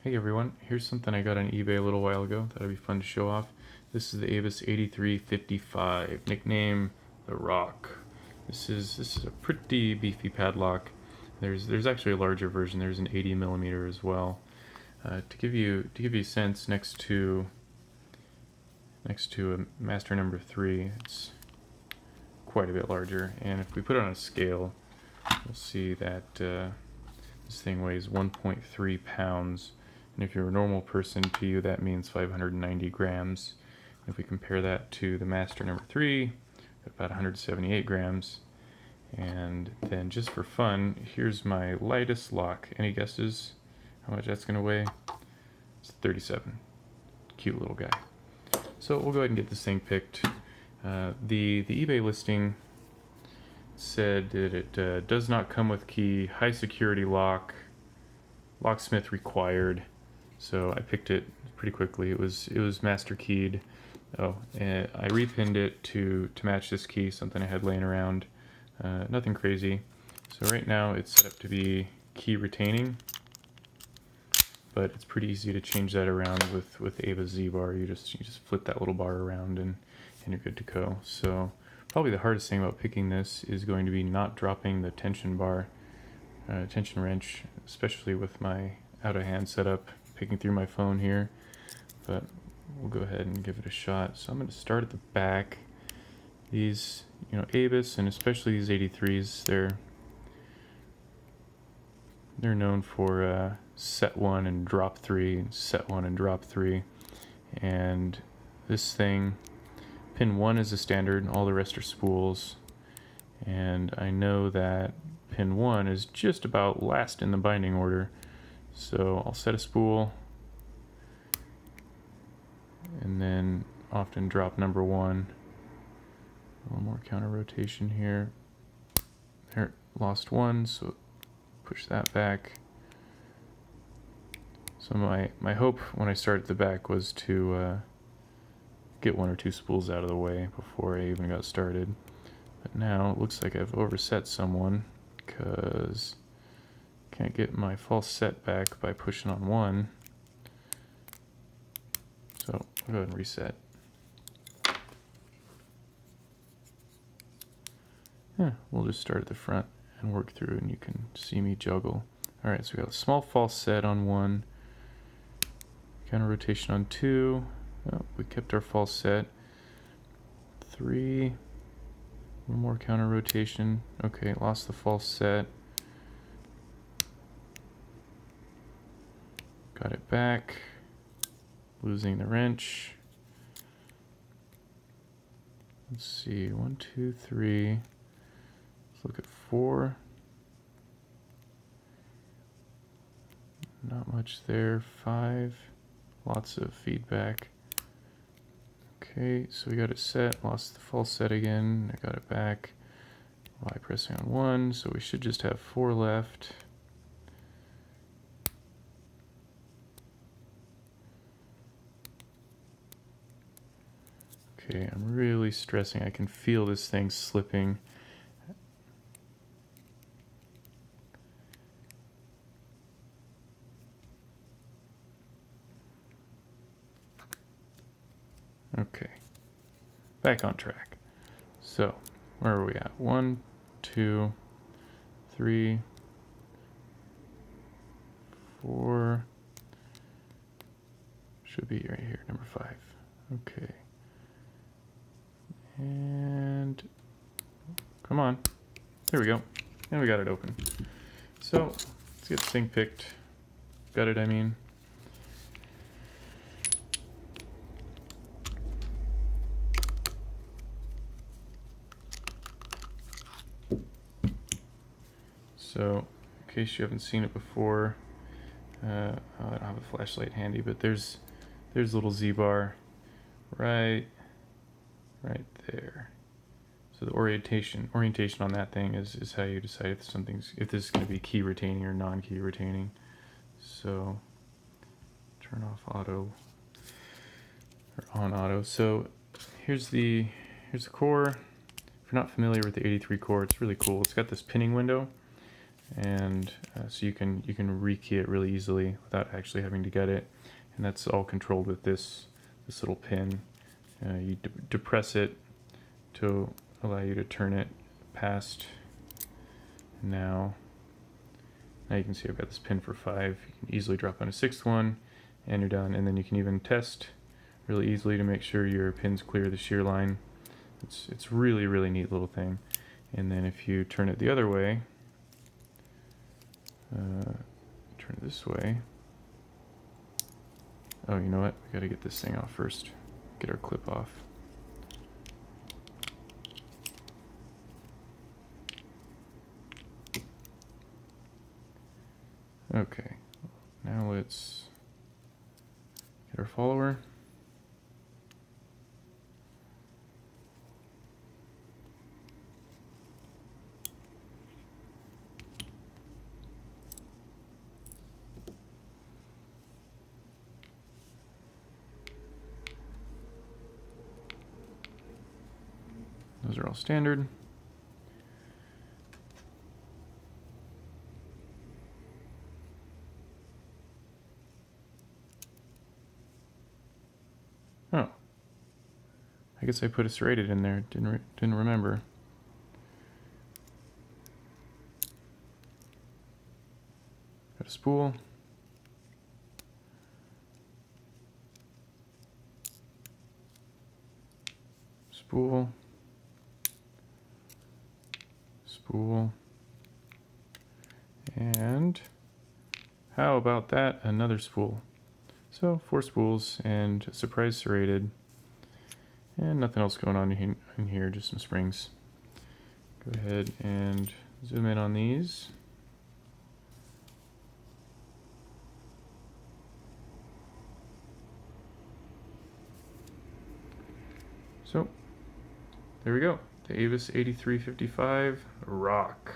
Hey everyone, here's something I got on eBay a little while ago that would be fun to show off. This is the Avis 8355, nickname The Rock. This is a pretty beefy padlock. There's actually a larger version. There's an 80 millimeter as well. To give you a sense, next to a master number 3, it's quite a bit larger. And if we put it on a scale, we'll see that this thing weighs 1.3 pounds. And if you're a normal person, to you that means 590 grams. If we compare that to the master number 3, about 178 grams. And then just for fun, here's my lightest lock. Any guesses how much that's gonna weigh? It's 37. Cute little guy. So we'll go ahead and get this thing picked. The eBay listing said that it does not come with key, high security lock, locksmith required. So I picked it pretty quickly. It was master keyed. Oh, and I repinned it to match this key, something I had laying around. Nothing crazy. So right now it's set up to be key retaining, but it's pretty easy to change that around with Ava Z bar. You just flip that little bar around and you're good to go. So probably the hardest thing about picking this is going to be not dropping the tension bar, tension wrench, especially with my out of hand setup. Picking through my phone here, but we'll go ahead and give it a shot. So I'm going to start at the back. These, Avis and especially these 83s, they're known for set 1 and drop 3, set 1 and drop 3. And this thing, pin 1 is a standard, all the rest are spools. And I know that pin 1 is just about last in the binding order. So I'll set a spool and then often drop number 1. A little more counter rotation here. There, lost 1, so push that back. So my hope when I started at the back was to get 1 or 2 spools out of the way before I even got started. But now it looks like I've overset someone because can't get my false set back by pushing on 1. So I'll go ahead and reset. We'll just start at the front and work through, and you can see me juggle. Alright, so we got a small false set on 1, counter rotation on 2. Oh, we kept our false set. 3, one more counter rotation. Okay, lost the false set. Got it back. Losing the wrench. Let's see, 1, 2, 3. Let's look at 4. Not much there. 5. Lots of feedback. Okay, so we got it set. Lost the false set again. I got it back by pressing on 1. So we should just have 4 left. Okay, I'm really stressing. I can feel this thing slipping. Okay, back on track. So, where are we at? 1, 2, 3, 4. Should be right here, number 5. Okay. And come on. There we go. And we got it open. So let's get this thing picked. Got it, I mean. So in case you haven't seen it before, I don't have a flashlight handy, but there's a little Z-bar right there. So the orientation on that thing is how you decide if this is going to be key retaining or non-key retaining. So turn off auto or on auto. So here's the core. If you're not familiar with the 83 core, it's really cool. It's got this pinning window, and so you can rekey it really easily without actually having to get it, and that's all controlled with this little pin. You depress it to allow you to turn it past. Now you can see I've got this pin for 5. You can easily drop on a 6th one, and you're done. And then you can even test really easily to make sure your pins clear the shear line. It's really neat little thing. And then if you turn it the other way, turn it this way. Oh, you know what? We got to get this thing off first. Get our clip off. Okay, now let's get our follower. Those are all standard. Oh, I guess I put a serrated in there. Didn't remember. Got a spool. Spool. Spool. And how about that? Another spool. So 4 spools and surprise serrated, and nothing else going on in here, just some springs. Go ahead and zoom in on these. So there we go, the Avis 8355 rock.